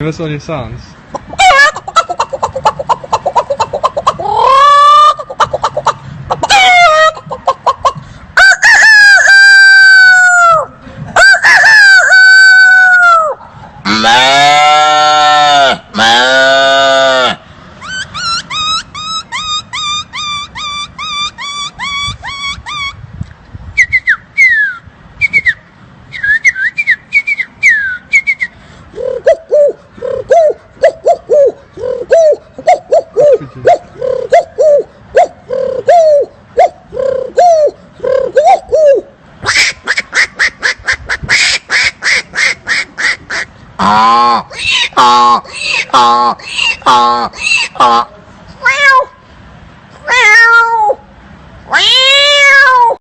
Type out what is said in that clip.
Give us all your sounds. Ah, ah, ah, ah, ah.